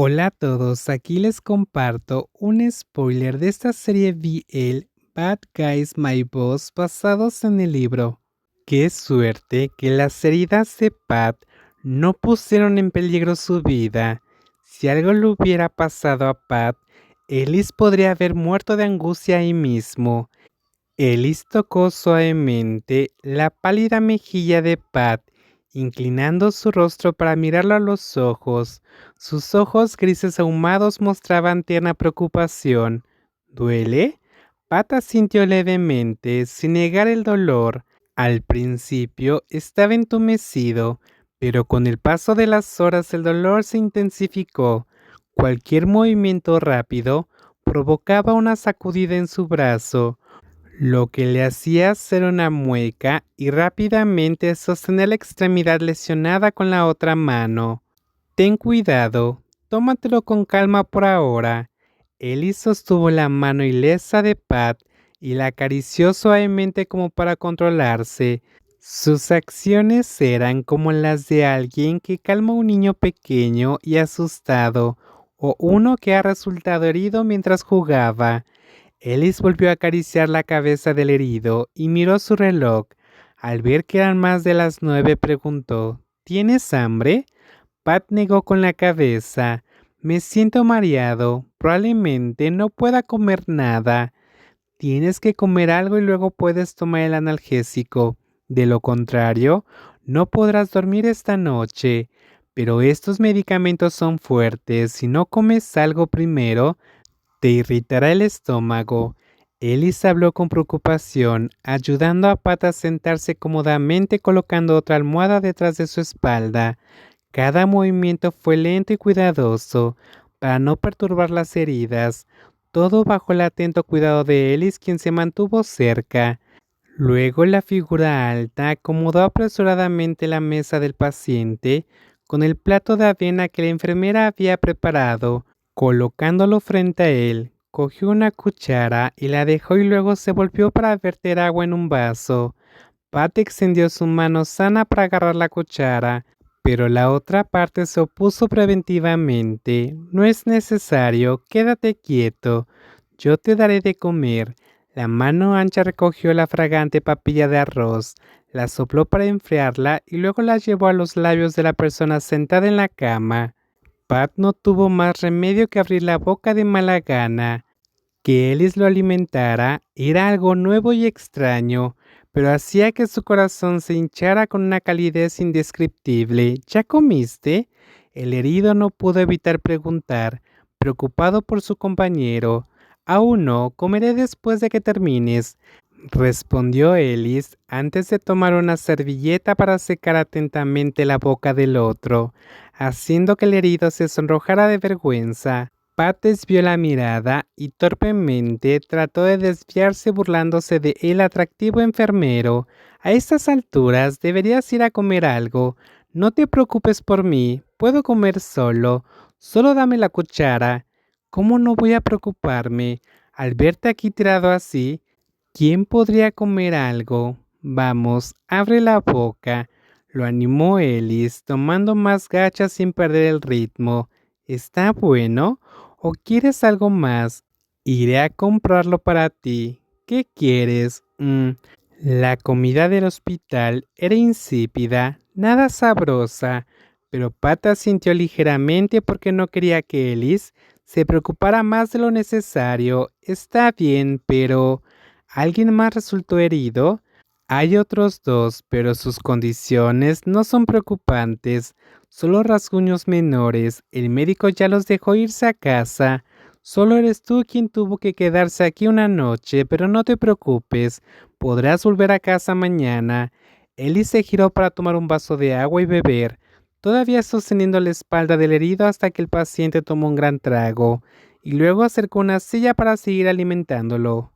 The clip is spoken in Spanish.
Hola a todos, aquí les comparto un spoiler de esta serie BL Bad Guys My Boss basados en el libro. Qué suerte que las heridas de Pat no pusieron en peligro su vida. Si algo le hubiera pasado a Pat, Ellis podría haber muerto de angustia ahí mismo. Ellis tocó suavemente la pálida mejilla de Pat, inclinando su rostro para mirarlo a los ojos. Sus ojos grises ahumados mostraban tierna preocupación. ¿Duele? Pat asintió levemente, sin negar el dolor. Al principio estaba entumecido, pero con el paso de las horas el dolor se intensificó. Cualquier movimiento rápido provocaba una sacudida en su brazo, lo que le hacía hacer una mueca y rápidamente sostener la extremidad lesionada con la otra mano. Ten cuidado, tómatelo con calma por ahora. Ellie sostuvo la mano ilesa de Pat y la acarició suavemente como para controlarse. Sus acciones eran como las de alguien que calma a un niño pequeño y asustado, o uno que ha resultado herido mientras jugaba. Ellis volvió a acariciar la cabeza del herido y miró su reloj. Al ver que eran más de las 9, preguntó: ¿Tienes hambre? Pat negó con la cabeza. Me siento mareado. Probablemente no pueda comer nada. Tienes que comer algo y luego puedes tomar el analgésico. De lo contrario, no podrás dormir esta noche. Pero estos medicamentos son fuertes. Si no comes algo primero, te irritará el estómago. Ellis habló con preocupación, ayudando a Pat a sentarse cómodamente colocando otra almohada detrás de su espalda. Cada movimiento fue lento y cuidadoso, para no perturbar las heridas, todo bajo el atento cuidado de Ellis, quien se mantuvo cerca. Luego la figura alta acomodó apresuradamente la mesa del paciente con el plato de avena que la enfermera había preparado. Colocándolo frente a él, cogió una cuchara y la dejó y luego se volvió para verter agua en un vaso. Pat extendió su mano sana para agarrar la cuchara, pero la otra parte se opuso preventivamente. No es necesario, quédate quieto. Yo te daré de comer. La mano ancha recogió la fragante papilla de arroz, la sopló para enfriarla y luego la llevó a los labios de la persona sentada en la cama. Pat no tuvo más remedio que abrir la boca de mala gana. Que Ellis lo alimentara era algo nuevo y extraño, pero hacía que su corazón se hinchara con una calidez indescriptible. ¿Ya comiste? El herido no pudo evitar preguntar, preocupado por su compañero. Aún no, comeré después de que termines, respondió Ellis antes de tomar una servilleta para secar atentamente la boca del otro, haciendo que el herido se sonrojara de vergüenza. Pat desvió la mirada y torpemente trató de desviarse burlándose de el atractivo enfermero. A estas alturas deberías ir a comer algo. No te preocupes por mí, puedo comer solo. Solo dame la cuchara. ¿Cómo no voy a preocuparme? Al verte aquí tirado así, ¿quién podría comer algo? Vamos, abre la boca. Lo animó Ellis, tomando más gachas sin perder el ritmo. ¿Está bueno? ¿O quieres algo más? Iré a comprarlo para ti. ¿Qué quieres? La comida del hospital era insípida, nada sabrosa, pero Pata sintió ligeramente porque no quería que Ellis se preocupara más de lo necesario. Está bien, pero ¿alguien más resultó herido? Hay otros dos, pero sus condiciones no son preocupantes, solo rasguños menores. El médico ya los dejó irse a casa. Solo eres tú quien tuvo que quedarse aquí una noche, pero no te preocupes, podrás volver a casa mañana. Ellie se giró para tomar un vaso de agua y beber, todavía sosteniendo la espalda del herido hasta que el paciente tomó un gran trago, y luego acercó una silla para seguir alimentándolo.